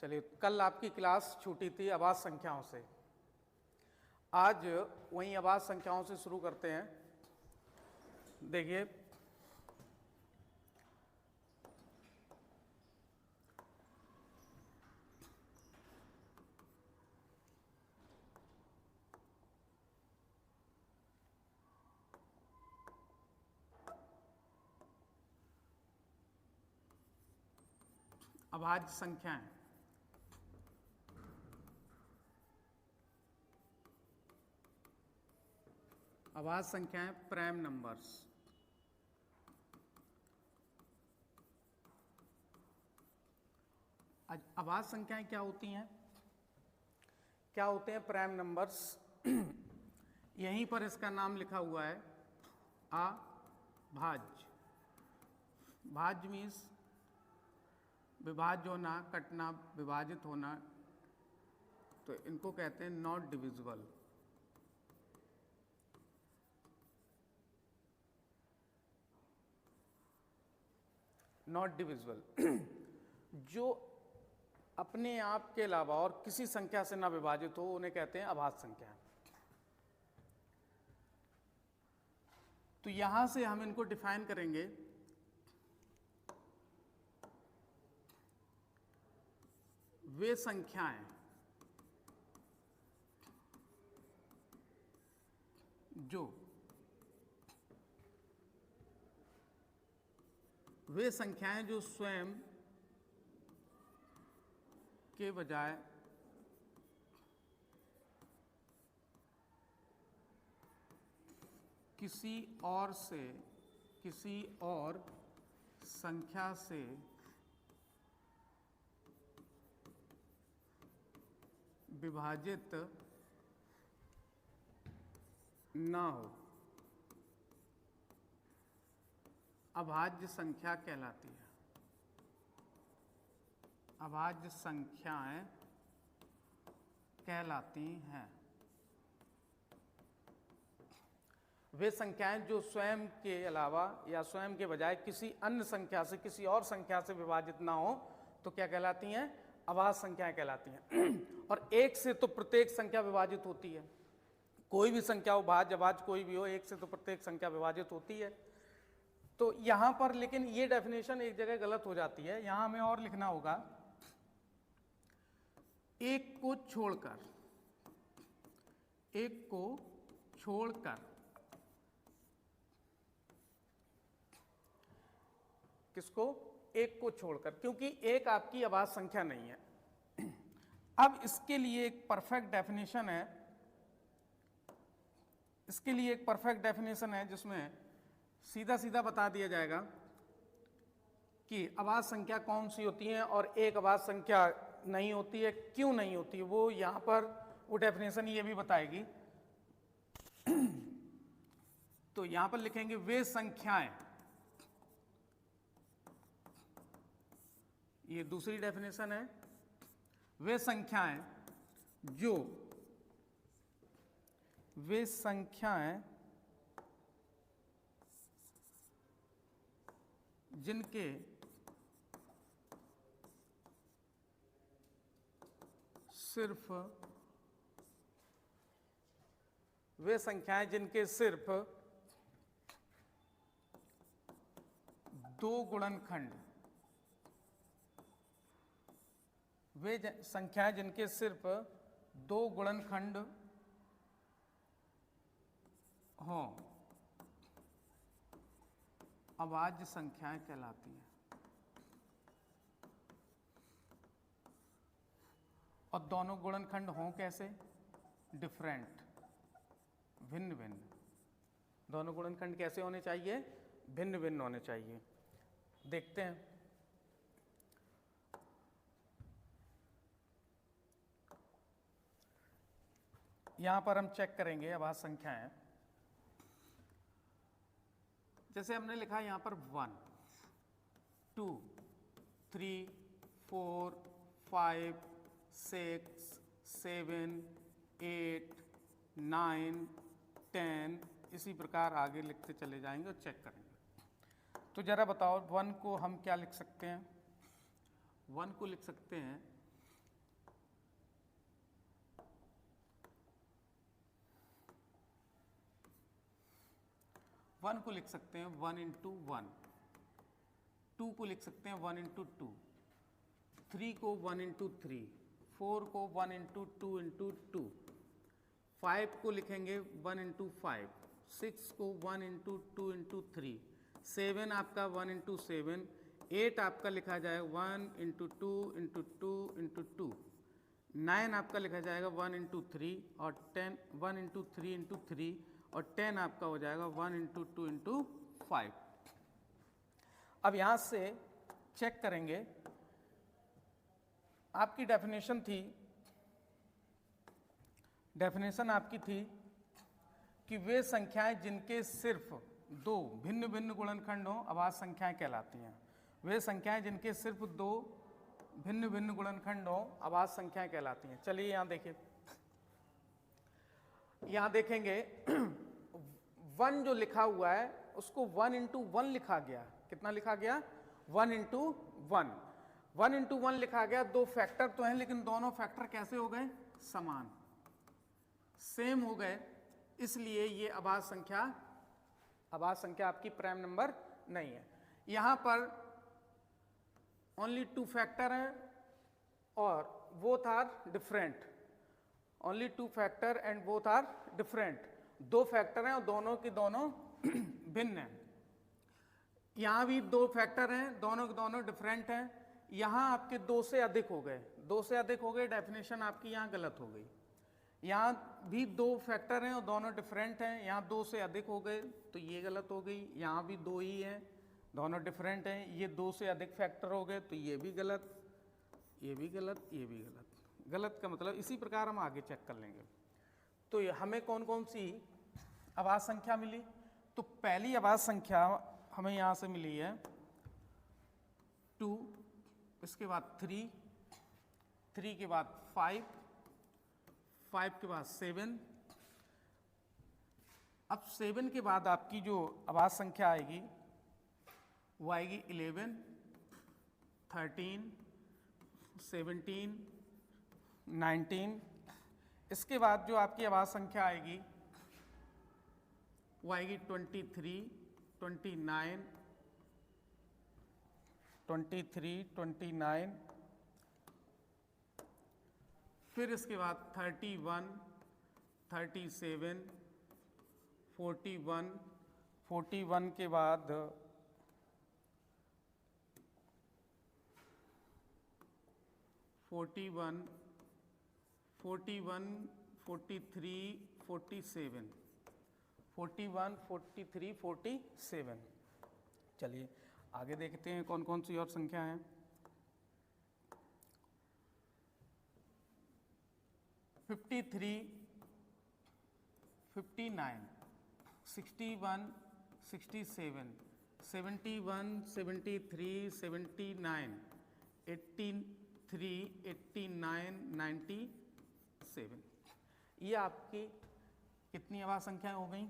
चलिए, कल आपकी क्लास छूटी थी आवाज संख्याओं से। आज वहीं आवाज संख्याओं से शुरू करते हैं। देखिए, अभाज्य संख्याएं। अभाज्य संख्याएं प्राइम नंबर्स। अभाज्य संख्याएं क्या होती हैं? क्या होते हैं प्राइम नंबर्स? यहीं पर इसका नाम लिखा हुआ है, अभाज्य। भाज्य मीन्स विभाज्य होना, कटना, विभाजित होना, तो इनको कहते हैं नॉट डिविजिबल। नॉट डिविजिबल जो अपने आप के अलावा और किसी संख्या से ना विभाजित हो, उन्हें कहते हैं अभाज्य संख्या। तो यहां से हम इनको डिफाइन करेंगे। वे संख्याएं जो स्वयं के बजाय किसी और संख्या से विभाजित ना हो, अभाज्य संख्या कहलाती है। अभाज्य संख्याएं कहलाती हैं वे संख्याएं जो स्वयं के अलावा या स्वयं के बजाय किसी अन्य संख्या से, किसी और संख्या से विभाजित ना हो, तो क्या कहलाती हैं? अभाज्य संख्याएं कहलाती हैं। और एक से तो प्रत्येक संख्या विभाजित होती है। कोई भी संख्या हो, भाज्य अभाज्य कोई भी हो, एक से तो प्रत्येक संख्या विभाजित होती है। तो यहां पर लेकिन ये डेफिनेशन एक जगह गलत हो जाती है। यहां हमें और लिखना होगा, एक को छोड़कर किसको? एक को छोड़कर, क्योंकि एक आपकी अभाज्य संख्या नहीं है। अब इसके लिए एक परफेक्ट डेफिनेशन है, जिसमें सीधा सीधा बता दिया जाएगा कि अभाज्य संख्या कौन सी होती है और एक अभाज्य संख्या नहीं होती है, क्यों नहीं होती है। वो यहां पर वो डेफिनेशन ये भी बताएगी। तो यहां पर लिखेंगे, वे संख्याएं, ये दूसरी डेफिनेशन है, वे संख्याएं जिनके सिर्फ दो गुणनखंड, वे संख्याएं जिनके सिर्फ दो गुणनखंड हों, अभाज्य संख्याएं कहलाती हैं। और दोनों गुणनखंड हों कैसे? डिफरेंट, भिन्न भिन्न। दोनों गुणनखंड कैसे होने चाहिए? भिन्न भिन्न होने चाहिए। देखते हैं। यहां पर हम चेक करेंगे अभाज्य संख्याएं। जैसे हमने लिखा यहां पर 1, 2, 3, 4, 5, 6, 7, 8, 9, 10, इसी प्रकार आगे लिखते चले जाएंगे और चेक करेंगे। तो जरा बताओ, 1 को हम क्या लिख सकते हैं? 1 को लिख सकते हैं 1 को लिख सकते हैं 1 इंटू 1, 2 को लिख सकते हैं 1 इंटू 2, 3 को 1 इंटू 3, 4 को 1 इंटू 2 इंटू 2, 5 को लिखेंगे 1 इंटू 5, 6 को 1 इंटू 2 इंटू 3, 7 आपका 1 इंटू 7, 8 आपका लिखा जाएगा 1 इंटू 2 इंटू 2 इंटू 2, 9 आपका लिखा जाएगा 1 इंटू 3 और 10 1 इंटू 3 इंटू 3 और 10 आपका हो जाएगा 1 इंटू 2 इंटू 5। अब यहाँ से चेक करेंगे, आपकी डेफिनेशन आपकी थी कि वे संख्याएं जिनके सिर्फ दो भिन्न भिन्न गुणनखंड हों अभाज्य संख्याएं कहलाती हैं। वे संख्याएं जिनके सिर्फ दो भिन्न भिन्न गुणनखंड हों अभाज्य संख्याएं कहलाती हैं। चलिए यहाँ देखिए, यहाँ देखेंगे 1 जो लिखा हुआ है उसको 1 इंटू 1 लिखा गया। कितना लिखा गया? 1 इंटू 1। 1 इंटू 1 लिखा गया। दो फैक्टर तो हैं लेकिन दोनों फैक्टर कैसे हो गए? समान, सेम हो गए, इसलिए ये अभाज्य संख्या आपकी प्राइम नंबर नहीं है। यहां पर ओनली 2 फैक्टर हैं और both are different. Only 2 factor and both are different. 2 factor हैं और दोनों के दोनों भिन्न हैं। यहां भी 2 फैक्टर हैं, दोनों के दोनों डिफरेंट हैं। यहां आपके 2 से अधिक हो गए, 2 से अधिक हो गए, डेफिनेशन आपकी यहां गलत हो गई। यहाँ भी 2 फैक्टर हैं और दोनों डिफरेंट हैं, यहाँ 2 से अधिक हो गए तो ये गलत हो गई। यहाँ भी 2 ही हैं, दोनों डिफरेंट हैं, ये 2 से अधिक फैक्टर हो गए तो ये भी गलत, ये भी गलत, ये भी गलत। गलत का मतलब इसी प्रकार हम आगे चेक कर लेंगे। तो हमें कौन कौन सी अभाज्य संख्या मिली? तो पहली अभाज्य संख्या हमें यहाँ से मिली है 2, इसके बाद 3, 3 के बाद 5, 5 के बाद 7। अब 7 के बाद आपकी जो अभाज्य संख्या आएगी वो आएगी 11, 13, 17, 19। इसके बाद जो आपकी अभाज्य संख्या आएगी वो आएगी 23, 29, 23, 29। फिर इसके बाद 31, 37, 41, 41 के बाद 41, 41, 43, 47, 41, 43, 47। चलिए आगे देखते हैं कौन कौन सी और संख्या हैं। 53, 59, 61, 67, 71, 73, 79, 83, 89, 97। ये आपकी कितनी अभाज्य संख्याएं हो गई?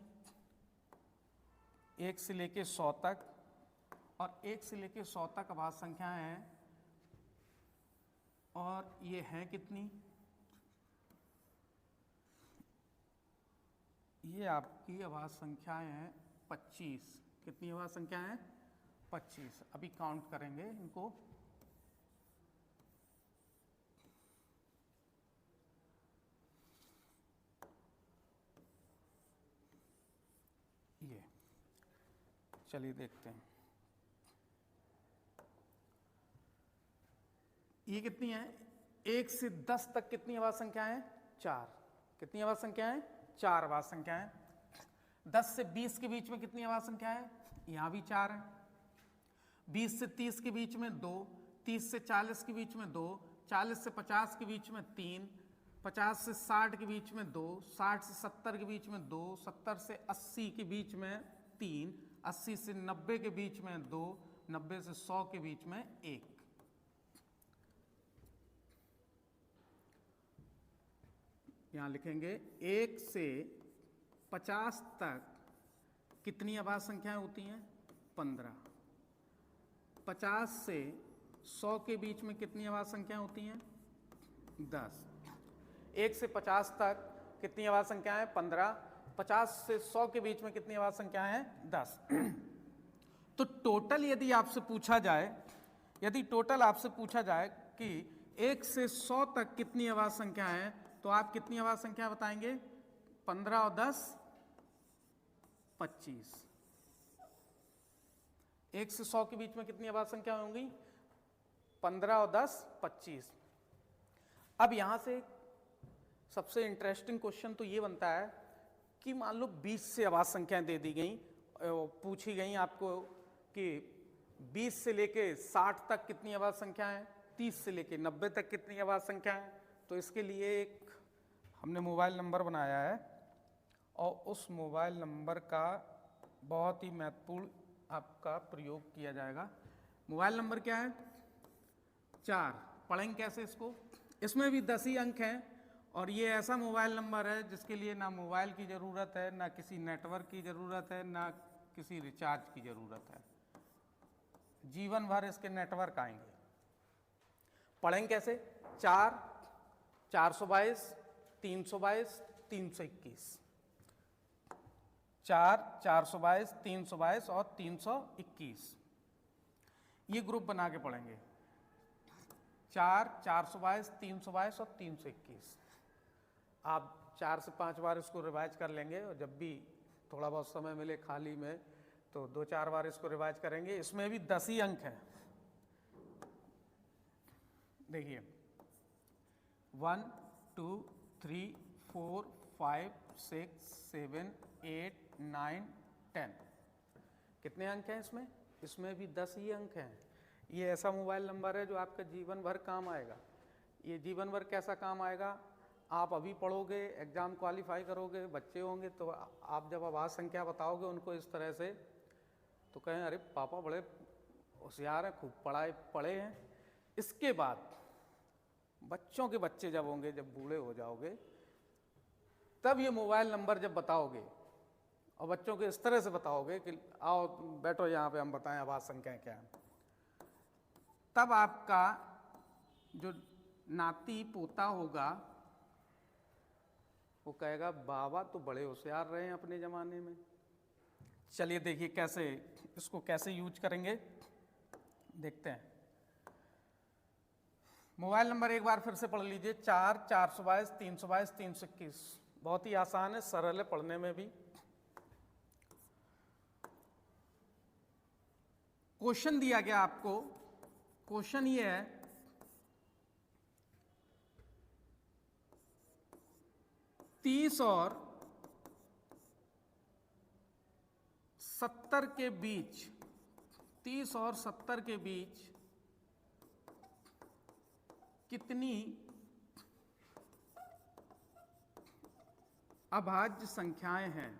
1 से लेके 100 तक, और 1 से लेके 100 तक अभाज्य संख्याएं हैं। और ये हैं कितनी? ये आपकी अभाज्य संख्याएं हैं 25। कितनी अभाज्य संख्याएं हैं? 25। अभी काउंट करेंगे इनको। ये चलिए देखते हैं ये कितनी है। 1 से 10 तक कितनी अभाज्य संख्याएं हैं? 4। कितनी अभाज्य संख्याएं? 4 अभाज्य संख्याएं। 10 से 20 के बीच में कितनी अभाज्य संख्याएं हैं? यहां भी 4 है। 20 से 30 के बीच में 2, 30 से 40 के बीच में 2, 40 से 50 के बीच में 3, 50 से 60 के बीच में 2, 60 से 70 के बीच में 2, 70 से 80 के बीच में 3, 80 से 90 के बीच में 2, 90 से 100 के बीच में 1। यहाँ लिखेंगे 1 से 50 तक कितनी अभाज्य संख्याएं होती हैं? 15। 50 से 100 के बीच में कितनी अभाज्य संख्याएं होती हैं? 10। 1 से 50 तक कितनी अभाज्य संख्याएं? 15। 50 से 100 के बीच में कितनी आवाज संख्याएं हैं? 10। तो टोटल यदि आपसे पूछा जाए, यदि टोटल आपसे पूछा जाए कि 1 से 100 तक कितनी आवाज संख्याएं हैं, तो आप कितनी आवाज संख्या बताएंगे? 15 और 10 25। 1 से 100 के बीच में कितनी आवाज संख्या होंगी? 15 और 10 25। अब यहां से सबसे इंटरेस्टिंग क्वेश्चन तो ये बनता है कि मान लो 20 से आवाज संख्याएं दे दी गई, पूछी गई आपको कि 20 से लेके 60 तक कितनी आवाज संख्याएं, 30 से लेके 90 तक कितनी आवाज संख्याएं। तो इसके लिए एक हमने मोबाइल नंबर बनाया है और उस मोबाइल नंबर का बहुत ही महत्वपूर्ण आपका प्रयोग किया जाएगा। मोबाइल नंबर क्या है? 4। पढ़ेंगे कैसे इसको? इसमें भी 10 ही अंक हैं और ये ऐसा मोबाइल नंबर है जिसके लिए ना मोबाइल की ज़रूरत है, ना किसी नेटवर्क की ज़रूरत है, ना किसी रिचार्ज की ज़रूरत है। जीवन भर इसके नेटवर्क आएंगे। पढ़ेंगे कैसे? 4 422 322 321। 4 422 322 और 321, ये ग्रुप बना के पढ़ेंगे। 4 422 322 और 321। आप 4 से 5 बार इसको रिवाइज कर लेंगे और जब भी थोड़ा बहुत समय मिले खाली में तो 2-4 बार इसको रिवाइज करेंगे। इसमें भी 10 ही अंक हैं। देखिए 1 2 3 4 5 6 7 8 9 10। कितने अंक हैं इसमें? इसमें भी 10 ही अंक हैं। ये ऐसा मोबाइल नंबर है जो आपका जीवन भर काम आएगा। ये जीवन भर कैसा काम आएगा? आप अभी पढ़ोगे, एग्जाम क्वालिफाई करोगे, बच्चे होंगे तो आप जब आवाज संख्या बताओगे उनको इस तरह से, तो कहें अरे पापा बड़े होशियार हैं, खूब पढ़े हैं। इसके बाद बच्चों के बच्चे जब होंगे, जब बूढ़े हो जाओगे, तब ये मोबाइल नंबर जब बताओगे और बच्चों को इस तरह से बताओगे कि आओ बैठो यहाँ पे हम बताएं आवाज संख्या क्या है, तब आपका जो नाती पोता होगा वो कहेगा बाबा तो बड़े होशियार रहे हैं अपने ज़माने में। चलिए देखिए कैसे इसको कैसे यूज करेंगे, देखते हैं। मोबाइल नंबर एक बार फिर से पढ़ लीजिए। 4 422 322 321। बहुत ही आसान है, सरल है पढ़ने में भी। क्वेश्चन दिया गया आपको, क्वेश्चन ये है 30 और 70 के बीच, 30 और 70 के बीच कितनी अभाज्य संख्याएं हैं?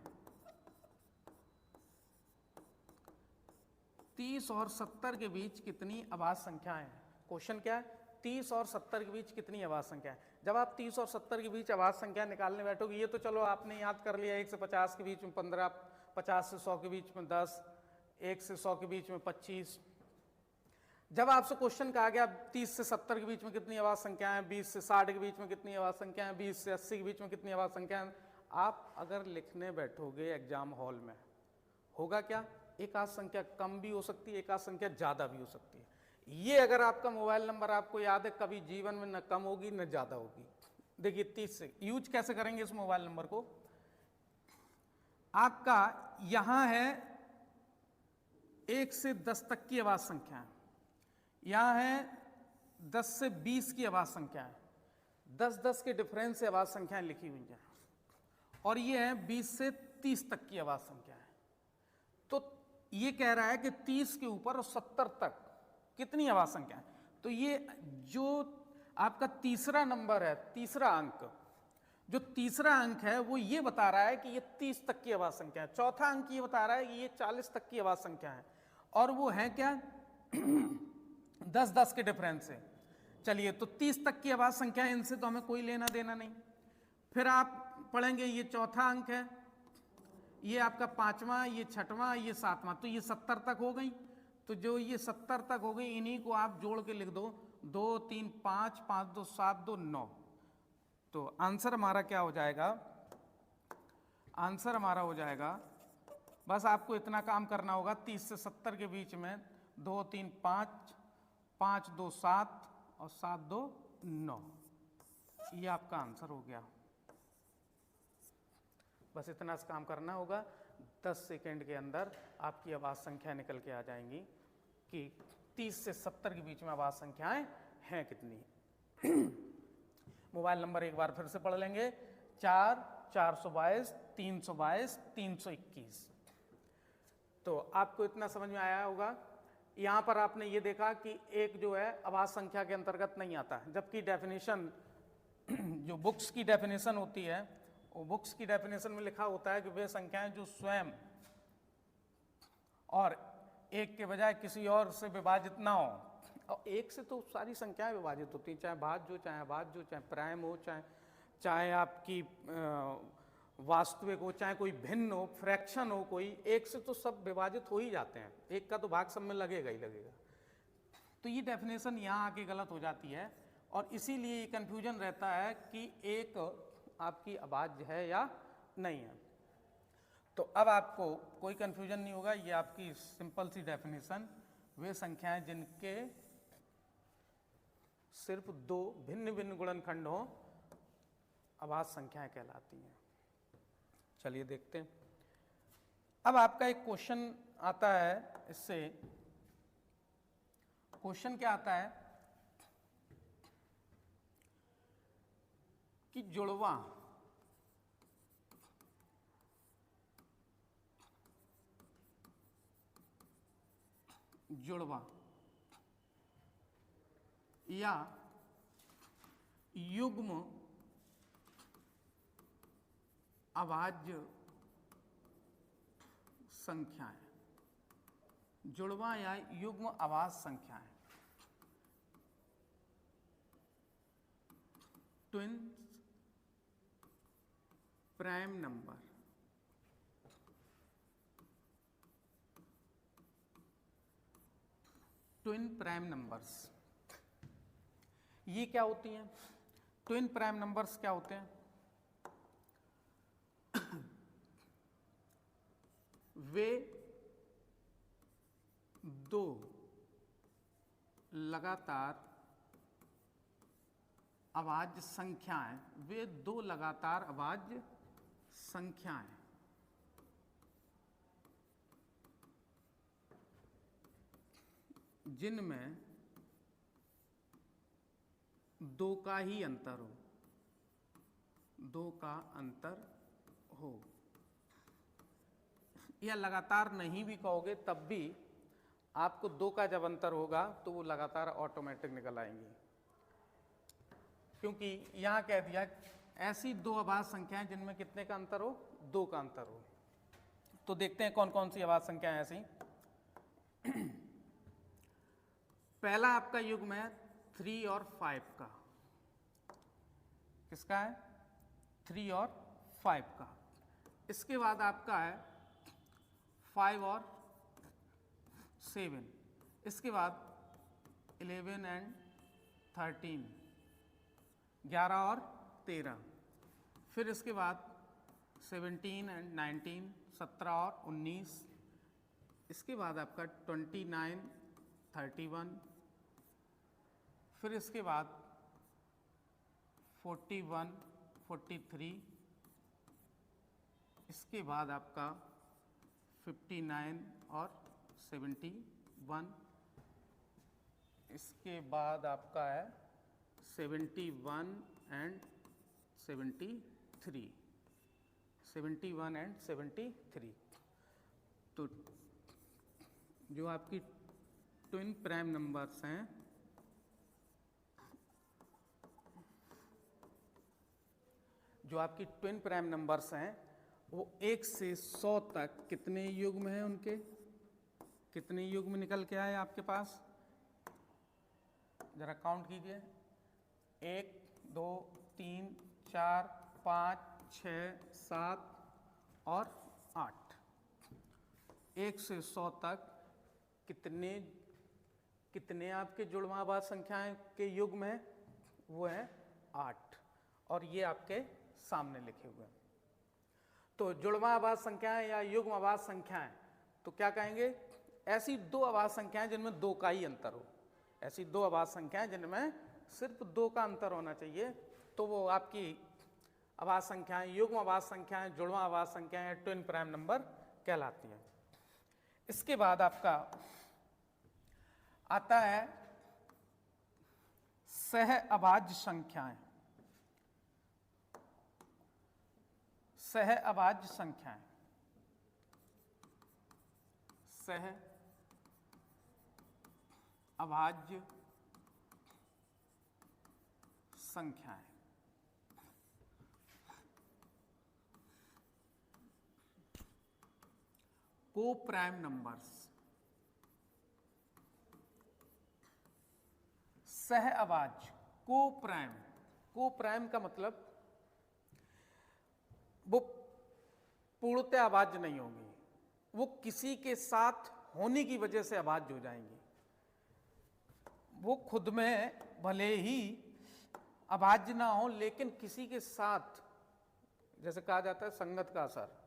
30 और 70 के बीच कितनी अभाज्य संख्याएं हैं? क्वेश्चन क्या है? 30 और 70 के बीच कितनी अभाज्य संख्या है? जब आप 30 और 70 के बीच अभाज्य संख्या निकालने बैठोगे, ये तो चलो आपने याद कर लिया, 1 से 50 के बीच में 15, 50 से 100 के बीच में 10, 1 से 100 के बीच में 25। जब आपसे क्वेश्चन कहा गया 30 से 70 के बीच में कितनी अभाज्य संख्या है, 20 से 60 के बीच में कितनी अभाज्य संख्या है, 20 से 80 के बीच में कितनी अभाज्य संख्या है, आप अगर लिखने बैठोगे एग्जाम हॉल में, होगा क्या? एक आध संख्या कम भी हो सकती है, एक आध संख्या ज्यादा भी हो सकती है। ये अगर आपका मोबाइल नंबर आपको याद है, कभी जीवन में न कम होगी न ज्यादा होगी। देखिए 30 से यूज कैसे करेंगे इस मोबाइल नंबर को? आपका यहां है 1 से 10 तक की आवाज संख्या है, यहां है 10 से 20 की आवाज संख्या है, 10-10 के डिफरेंस से आवाज संख्याएं लिखी हुई हैं, और ये है 20 से 30 तक की आवाज संख्या है। तो ये कह रहा है कि 30 के ऊपर और 70 तक कितनी आवाज संख्या है। तो ये जो आपका तीसरा नंबर है, तीसरा अंक, जो तीसरा अंक है वो ये बता रहा है कि ये 30 तक की आवाज संख्या है। चौथा अंक ये बता रहा है कि ये 40 तक की आवाज संख्या है, और वो है क्या? 10-10 के डिफरेंस से। चलिए, तो 30 तक की आवाज संख्या है, इनसे तो हमें कोई लेना देना नहीं। फिर आप पढ़ेंगे ये चौथा अंक है, ये आपका पांचवा, ये छठवां, ये सातवां, तो ये 70 तक हो गई। तो जो ये 70 तक हो गई, इन्हीं को आप जोड़ के लिख दो, 2 3 5, 5 2 7 2 9। तो आंसर हमारा क्या हो जाएगा? आंसर हमारा हो जाएगा, बस आपको इतना काम करना होगा, 30 से 70 के बीच में 2 3 5, 5 2 7 और 7 2 9, ये आपका आंसर हो गया। बस इतना सा काम करना होगा, 10 सेकेंड के अंदर आपकी आवाज़ संख्या निकल के आ जाएंगी कि 30 से 70 के बीच में आवाज़ संख्याएं हैं कितनी। मोबाइल नंबर एक बार फिर से पढ़ लेंगे, 4 422 322 321। तो आपको इतना समझ में आया होगा। यहाँ पर आपने ये देखा कि एक जो है आवाज़ संख्या के अंतर्गत नहीं आता, जबकि डेफिनेशन जो बुक्स की डेफिनेशन होती है, वो बुक्स की डेफिनेशन में लिखा होता है कि वे संख्याएं जो स्वयं और एक के बजाय किसी और से विभाजित ना हो। और एक से तो सारी संख्याएं विभाजित होती हैं, चाहे भाज्य हो, चाहे अभाज्य हो, चाहे प्राइम हो, चाहे आपकी वास्तविक हो, चाहे कोई भिन्न हो, फ्रैक्शन हो कोई, एक से तो सब विभाजित हो ही जाते हैं, एक का तो भाग सब में लगेगा ही लगेगा। तो ये डेफिनेशन यहाँ आके गलत हो जाती है और इसीलिए ये कन्फ्यूजन रहता है कि एक आपकी अभाज्य है या नहीं है। तो अब आपको कोई कन्फ्यूजन नहीं होगा, ये आपकी सिंपल सी डेफिनेशन, वे संख्याएं जिनके सिर्फ 2 भिन्न भिन्न गुणनखंड हों अभाज्य संख्याएं कहलाती हैं। चलिए देखते हैं। अब आपका एक क्वेश्चन आता है, इससे क्वेश्चन क्या आता है कि जुड़वा या युग्म अभाज्य संख्याएं, जुड़वा या युग्म अभाज्य संख्याएं, twins prime number, twin prime numbers, ये क्या होती हैं? ट्विन प्राइम नंबर्स क्या होते हैं? वे 2 लगातार अभाज्य संख्याएं, वे 2 लगातार अभाज्य संख्याएं जिनमें 2 का ही अंतर हो, 2 का अंतर हो, या लगातार नहीं भी कहोगे तब भी आपको 2 का जब अंतर होगा तो वो लगातार ऑटोमेटिक निकल आएंगी, क्योंकि यहाँ कह दिया ऐसी 2 अभाज्य संख्याएं जिनमें कितने का अंतर हो? 2 का अंतर हो। तो देखते हैं कौन कौन सी अभाज्य संख्याएं ऐसी। पहला आपका युग्म है 3 और 5 का। किसका है? 3 और 5 का। इसके बाद आपका है 5 और 7, इसके बाद 11 एंड 13, 11 और 13, फिर इसके बाद 17 एंड 19, 17 और 19, इसके बाद आपका 29, 31, फिर इसके बाद 41, 43, इसके बाद आपका 59 और 71, इसके बाद आपका है 71 एंड 73, 71 एंड 73। तो जो आपकी ट्विन प्राइम नंबर्स हैं, जो आपकी ट्विन प्राइम नंबर्स हैं वो 1 से 100 तक कितने युग्म हैं उनके? कितने युग्म निकल के आए आपके पास? जरा काउंट कीजिए। 1 2 3 4 5 6 7 और 8। 1 से 100 तक कितने आपके जुड़वाँ संख्याएं के युग्म हैं? वो है 8, और ये आपके सामने लिखे हुए हैं। तो जुड़वा आवाज संख्याएं या युग्म आवाज संख्याएं, तो क्या कहेंगे, ऐसी दो आवाज संख्याएं जिनमें दो का ही अंतर हो, ऐसी दो आवाज संख्याएं जिनमें सिर्फ दो का अंतर होना चाहिए, तो वो आपकी आवाज संख्याएं, युग्म आवाज संख्याएं, जुड़वा आवाज संख्याएं, ट्विन प्राइम नंबर कहलाती हैं। इसके बाद आपका आता है सह अभाज्य संख्याएं। सह अभाज्य संख्याएं, सह अभाज्य संख्याएं। को प्राइम नंबर्स। सह अभाज्य को प्राइम, को प्राइम का मतलब वो पूर्णतः अभाज्य नहीं होंगी, वो किसी के साथ होने की वजह से अभाज्य हो जाएंगी। वो खुद में भले ही अभाज्य ना हो, लेकिन किसी के साथ, जैसे कहा जाता है संगत का असर,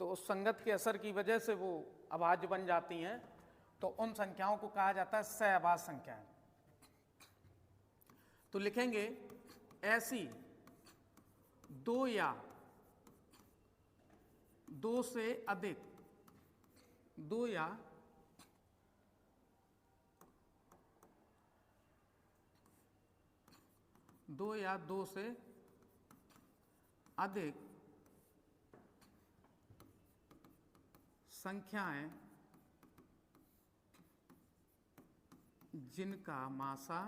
तो उस संगत के असर की वजह से वो अभाज्य बन जाती हैं, तो उन संख्याओं को कहा जाता है सहअभाज्य संख्याएं। तो लिखेंगे ऐसी दो या दो से अधिक, दो या दो से अधिक संख्याएं जिनका मासा,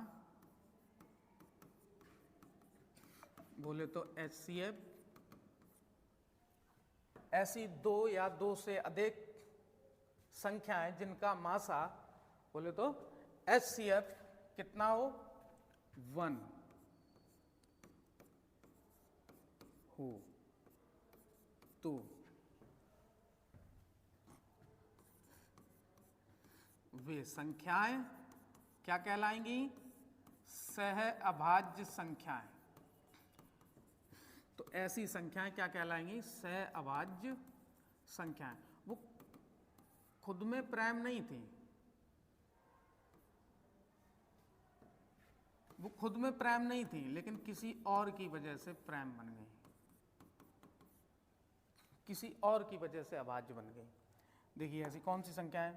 बोले तो HCF, ऐसी दो या दो से अधिक संख्याएं जिनका मासा, बोले तो HCF कितना हो, 1 हो, तो वे संख्याएं क्या कहलाएंगी, सह अभाज्य संख्याएं। तो ऐसी संख्याएं क्या कहलाएंगी, सह अभाज्य संख्याएं। वो खुद में प्राइम नहीं थी, वो खुद में प्राइम नहीं थी, लेकिन किसी और की वजह से प्राइम बन गई, किसी और की वजह से अभाज्य बन गई। देखिए ऐसी कौन सी संख्याएं,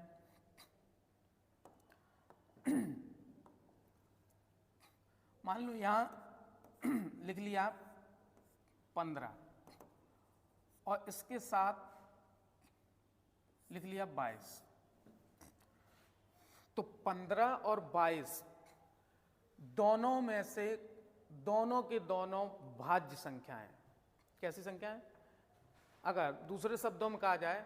मान लो यहां लिख लिया 15 और इसके साथ लिख लिया 22, तो 15 और 22 दोनों में से दोनों के दोनों भाज्य संख्याएं। कैसी संख्याएं, अगर दूसरे शब्दों में कहा जाए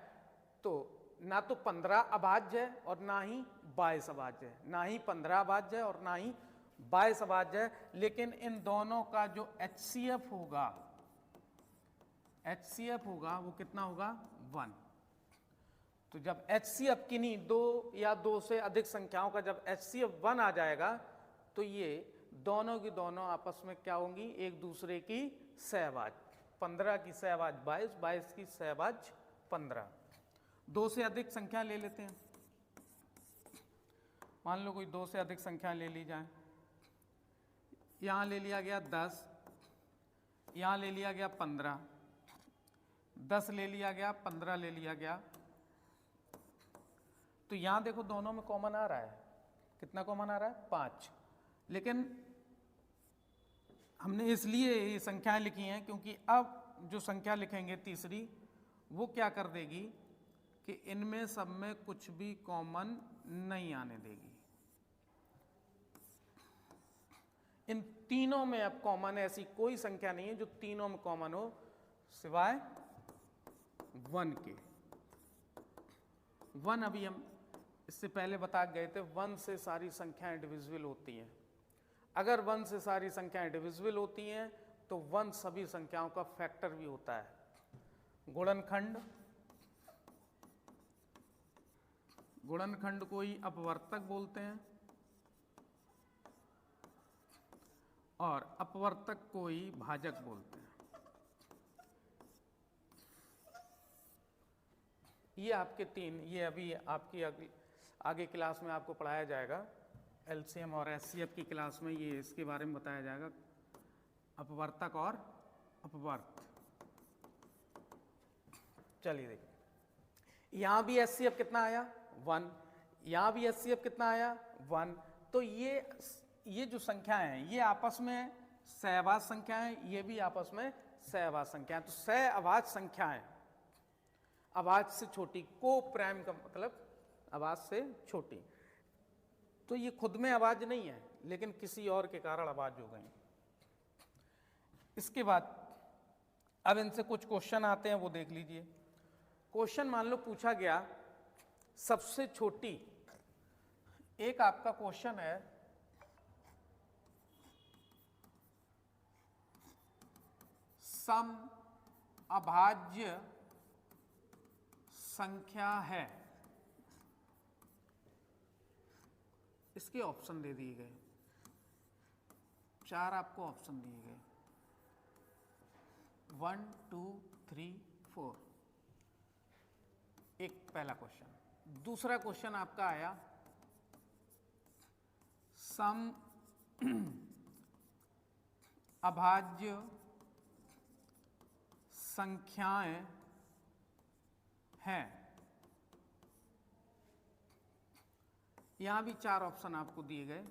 तो ना तो 15 अभाज्य है और ना ही 22 अभाज्य है, ना ही 15 अभाज्य है और ना ही 22 अभाज्य है, लेकिन इन दोनों का जो HCF होगा, HCF होगा वो कितना होगा, 1। तो जब HCF किन्हीं दो या दो से अधिक संख्याओं का जब HCF 1 आ जाएगा, तो ये दोनों की दोनों आपस में क्या होंगी, एक दूसरे की सहअभाज्य। 15 की सहअभाज्य 22, 22 की सहअभाज्य 15। दो से अधिक संख्या ले लेते हैं, मान लो कोई दो से अधिक संख्या ले ली जाए। यहां ले लिया गया 10, यहां ले लिया गया 15, 10 ले लिया गया, 15 ले लिया गया। तो यहां देखो दोनों में कॉमन आ रहा है, कितना कॉमन आ रहा है, 5। लेकिन हमने इसलिए ये संख्याएं लिखी हैं क्योंकि अब जो संख्या लिखेंगे तीसरी, वो क्या कर देगी कि इनमें सब में कुछ भी कॉमन नहीं आने देगी। इन तीनों में अब कॉमन ऐसी कोई संख्या नहीं है जो तीनों में कॉमन हो सिवाय 1 के। 1 अभी हम इससे पहले बता गए थे, 1 से सारी संख्याएं डिविजिबल होती हैं। अगर 1 से सारी संख्याएं डिविजिबल होती हैं तो 1 सभी संख्याओं का फैक्टर भी होता है। गुणनखंड, गुणनखंड को ही अपवर्तक बोलते हैं और अपवर्तक को ही भाजक बोलते हैं। ये आपके 3, ये अभी आपकी आगे क्लास में आपको पढ़ाया जाएगा, एलसीएम और एचसीएफ की क्लास में ये इसके बारे में बताया जाएगा, अपवर्तक और अपवर्त। चलिए देखिए, यहाँ भी एचसीएफ कितना आया 1, यहाँ भी एचसीएफ कितना आया 1। तो ये जो संख्याएं हैं ये आपस में सहअभाज्य संख्याएं, ये भी आपस में सहअभाज्य संख्याएं। तो सहअभाज्य संख्याएं अभाज्य से छोटी, को प्राइम का मतलब अभाज्य से छोटी, तो ये खुद में अभाज्य नहीं है लेकिन किसी और के कारण अभाज्य हो गई। इसके बाद अब इनसे कुछ क्वेश्चन आते हैं, वो देख लीजिए। क्वेश्चन मान लो पूछा गया सबसे छोटी, एक आपका क्वेश्चन है सम अभाज्य संख्या है, इसके ऑप्शन दे दिए गए, 4 आपको ऑप्शन दिए गए, 1 2 3 4। एक पहला क्वेश्चन। दूसरा क्वेश्चन आपका आया सम अभाज्य संख्याएं हैं, यहां भी 4 ऑप्शन आपको दिए गए,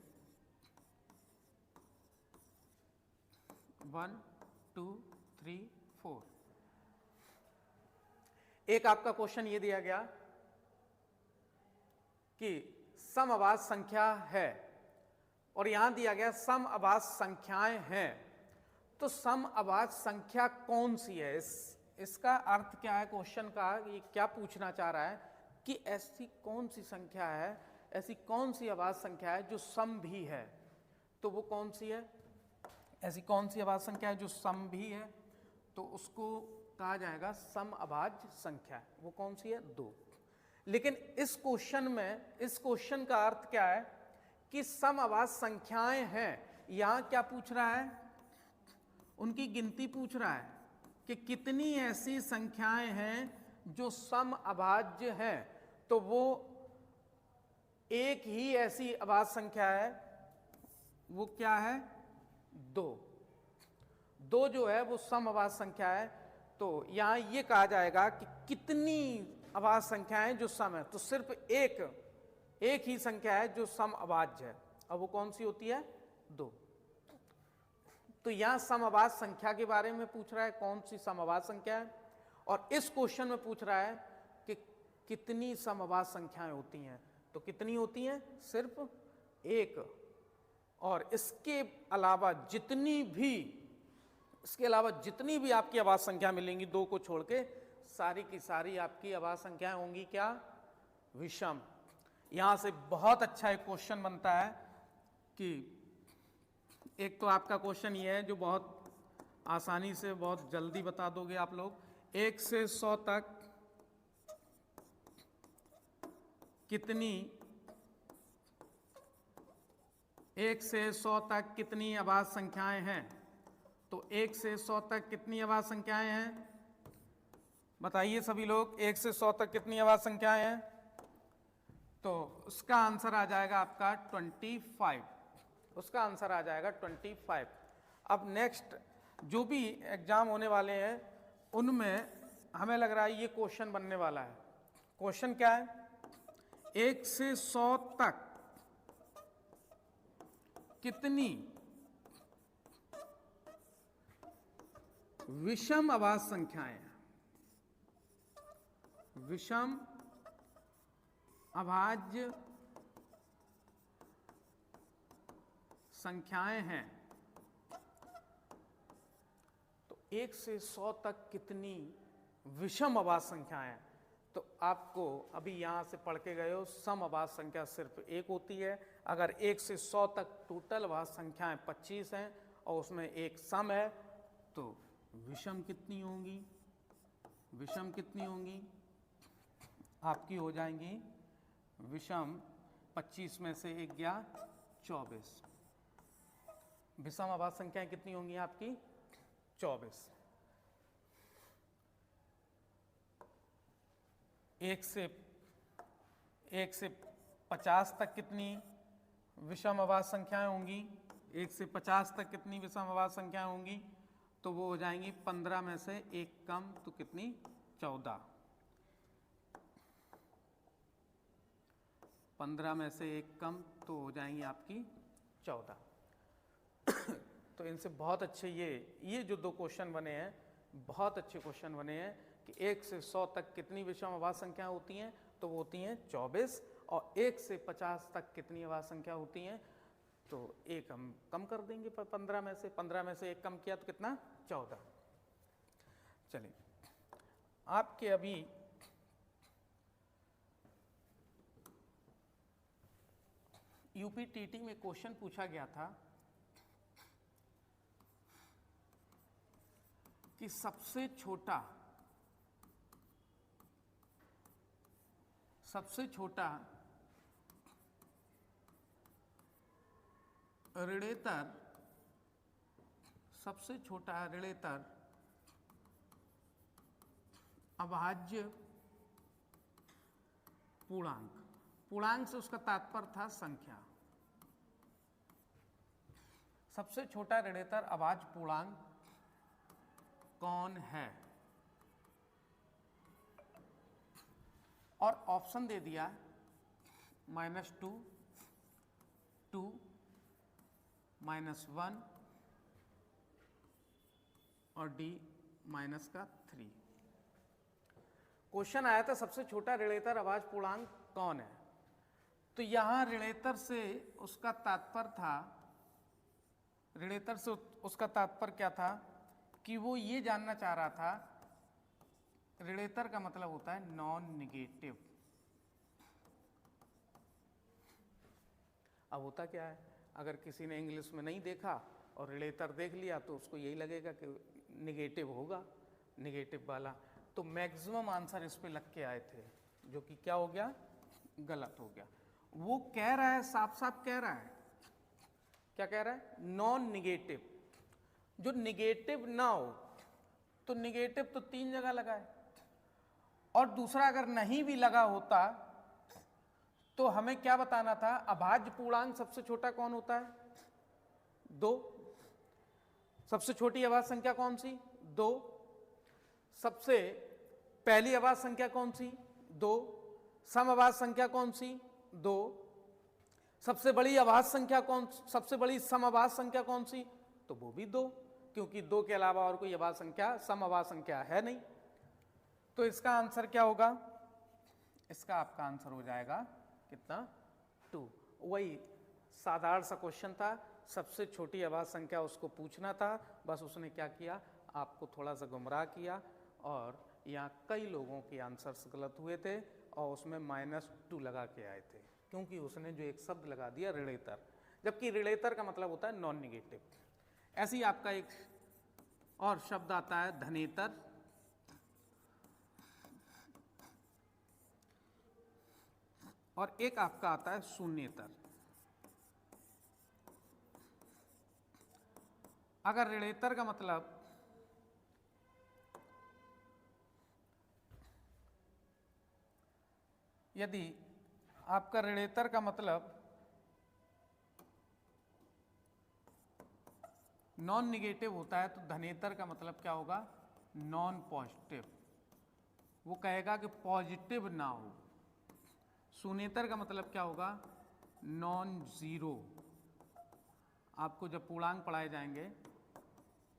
1 2 3 4। एक आपका क्वेश्चन ये दिया गया कि सम अभाज्य संख्या है और यहां दिया गया सम अभाज्य संख्याएं हैं। तो सम अभाज्य संख्या कौन सी है, इसका अर्थ क्या है क्वेश्चन का, ये क्या पूछना चाह रहा है कि ऐसी कौन सी संख्या है, ऐसी कौन सी अभाज्य संख्या है जो सम भी है। तो वो कौन सी है, ऐसी कौन सी अभाज्य संख्या है जो सम भी है, तो उसको कहा जाएगा सम अभाज्य संख्या। वो कौन सी है, 2। लेकिन इस क्वेश्चन में, इस क्वेश्चन का अर्थ क्या है कि सम अभाज्य संख्याएं हैं, यहां क्या पूछ रहा है, उनकी गिनती पूछ रहा है कि कितनी ऐसी संख्याएं हैं जो सम अभाज्य हैं। तो वो एक ही ऐसी अभाज्य संख्या है, वो क्या है, 2। 2 जो है वो सम अभाज्य संख्या है। तो यहां ये कहा जाएगा कि कितनी अभाज्य संख्याएं जो सम है, तो सिर्फ एक ही संख्या है जो सम अभाज्य है, और वो कौन सी होती है, 2। तो यहां सम अभाज्य संख्या के बारे में पूछ रहा है, कौन सी सम अभाज्य संख्या है, और इस क्वेश्चन में पूछ रहा है कि कितनी सम अभाज्य संख्याएं होती हैं। तो कितनी होती हैं, सिर्फ 1। और इसके अलावा जितनी भी आपकी अभाज्य संख्या मिलेंगी 2 को छोड़ के, सारी की सारी आपकी अभाज्य संख्याएं होंगी क्या, विषम। यहां से बहुत अच्छा एक क्वेश्चन बनता है कि एक तो आपका क्वेश्चन ये है जो बहुत आसानी से बहुत जल्दी बता दोगे आप लोग, 1 से 100 तक कितनी 1 से 100 तक कितनी अभाज्य संख्याएं हैं। तो 1 से 100 तक कितनी अभाज्य संख्याएं हैं, बताइए सभी लोग, 1 से 100 तक कितनी अभाज्य संख्याएं हैं। तो उसका आंसर आ जाएगा आपका 25, उसका आंसर आ जाएगा 25। अब नेक्स्ट जो भी एग्जाम होने वाले हैं उनमें हमें लग रहा है ये क्वेश्चन बनने वाला है। क्वेश्चन क्या है, 1 से 100 तक कितनी विषम अभाज्य संख्याएं हैं, विषम अभाज्य संख्याएं हैं। तो 1 से 100 तक कितनी विषम अभाज्य संख्याएं हैं। तो आपको अभी यहां से पढ़ के गए हो, सम अभाज्य संख्या सिर्फ 1 होती है। अगर 1 से 100 तक टोटल अभाज्य संख्याएं 25 हैं और उसमें एक सम है, तो विषम कितनी होंगी, विषम कितनी होंगी आपकी हो जाएंगी विषम 25 में से 1 गया 24। विषम अभाज्य संख्याएं कितनी होंगी आपकी, 24। 1 से 50 तक कितनी विषम अभाज्य संख्याएं होंगी? 1 से 50 तक कितनी विषम अभाज्य संख्याएं होंगी? तो वो हो जाएंगी 15 में से 1 कम तो कितनी? 14। 15 में से 1 कम तो हो जाएंगी आपकी 14। तो इनसे बहुत अच्छे ये जो 2 क्वेश्चन बने हैं, बहुत अच्छे क्वेश्चन बने हैं कि 1 से 100 तक कितनी विषम अभाज्य संख्या होती हैं? तो वो होती हैं 24। और 1 से 50 तक कितनी अभाज्य संख्या होती हैं? तो 1 हम कम कर देंगे 15 में से। 15 में से 1 कम किया तो कितना? 14। चलिए, आपके अभी यूपीटीटी में क्वेश्चन पूछा गया था कि सबसे छोटा ऋणेतर अभाज्य पूर्णांक से उसका तात्पर्य था संख्या। सबसे छोटा ऋणेतर अभाज्य पूर्णांक कौन है? और ऑप्शन दे दिया -2, 2, -1 और D -3। क्वेश्चन आया था सबसे छोटा ऋणेतर अभाज्य पूर्णांक कौन है? तो यहां ऋणेतर से उसका तात्पर्य क्या था कि वो ये जानना चाह रहा था, ऋणेतर का मतलब होता है नॉन निगेटिव। अब होता क्या है, अगर किसी ने इंग्लिश में नहीं देखा और ऋणेतर देख लिया तो उसको यही लगेगा कि निगेटिव होगा, निगेटिव वाला। तो मैक्सिमम आंसर इस पे लग के आए थे, जो कि क्या हो गया? गलत हो गया। वो कह रहा है, साफ साफ कह रहा है, क्या कह रहा है? Non negative. जो निगेटिव ना हो, तो निगेटिव तो 3 जगह लगा है, और दूसरा अगर नहीं भी लगा होता तो हमें क्या बताना था? अभाज्य पूर्णांक सबसे छोटा कौन होता है? 2। सबसे छोटी अभाज्य संख्या कौन सी? 2। सबसे पहली अभाज्य संख्या कौन सी? 2। समअभाज्य संख्या कौन सी? 2। सबसे बड़ी अभाज्य संख्या सबसे बड़ी समअभाज्य संख्या कौन सी? तो वो भी 2, क्योंकि 2 के अलावा और कोई अभाज्य संख्या, समअभाज्य संख्या है नहीं। तो इसका आंसर क्या होगा? इसका आपका आंसर हो जाएगा कितना? 2। वही साधारण सा क्वेश्चन था, सबसे छोटी अभाज्य संख्या उसको पूछना था, बस उसने क्या किया? आपको थोड़ा सा गुमराह किया, और यहाँ कई लोगों के आंसर्स गलत हुए थे और उसमें -2 लगा के आए थे, क्योंकि उसने जो एक शब्द लगा दिया ऋणेतर, जबकि ऋणेतर का मतलब होता है नॉन निगेटिव। ऐसे ही आपका एक और शब्द आता है धनेतर, और एक आपका आता है शून्येतर। अगर ऋणेतर का मतलब यदि आपका ऋणेतर का मतलब नॉन निगेटिव होता है, तो धनेतर का मतलब क्या होगा? Non positive. वो कहेगा कि पॉजिटिव ना हो। शून्येतर का मतलब क्या होगा? Non zero. आपको जब पूर्णांक पढ़ाए जाएंगे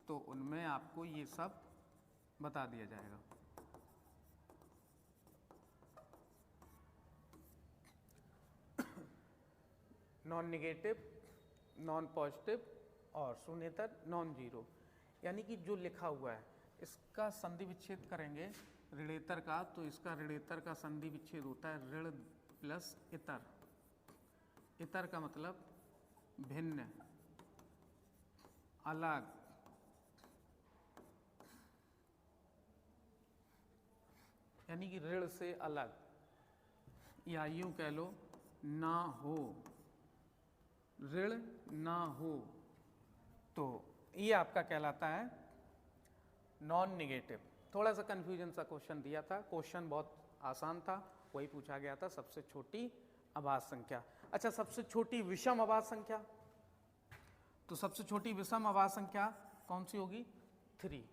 तो उनमें आपको ये सब बता दिया जाएगा। नॉन निगेटिव, नॉन पॉजिटिव और शून्येतर नॉन जीरो। यानी कि जो लिखा हुआ है इसका संधि विच्छेद करेंगे ऋणेतर का, तो इसका ऋणेतर का संधि विच्छेद होता है ऋण प्लस इतर। इतर का मतलब भिन्न, अलग। यानी कि ऋण से अलग, या यूं कह लो ना हो, ऋण ना हो, तो ये आपका कहलाता है नॉन निगेटिव। थोड़ा सा कंफ्यूजन सा क्वेश्चन दिया था, क्वेश्चन बहुत आसान था, वही पूछा गया था, सबसे छोटी अभाज्य संख्या। अच्छा, सबसे छोटी विषम अभाज्य संख्या, तो सबसे छोटी विषम अभाज्य संख्या कौन सी होगी? 3।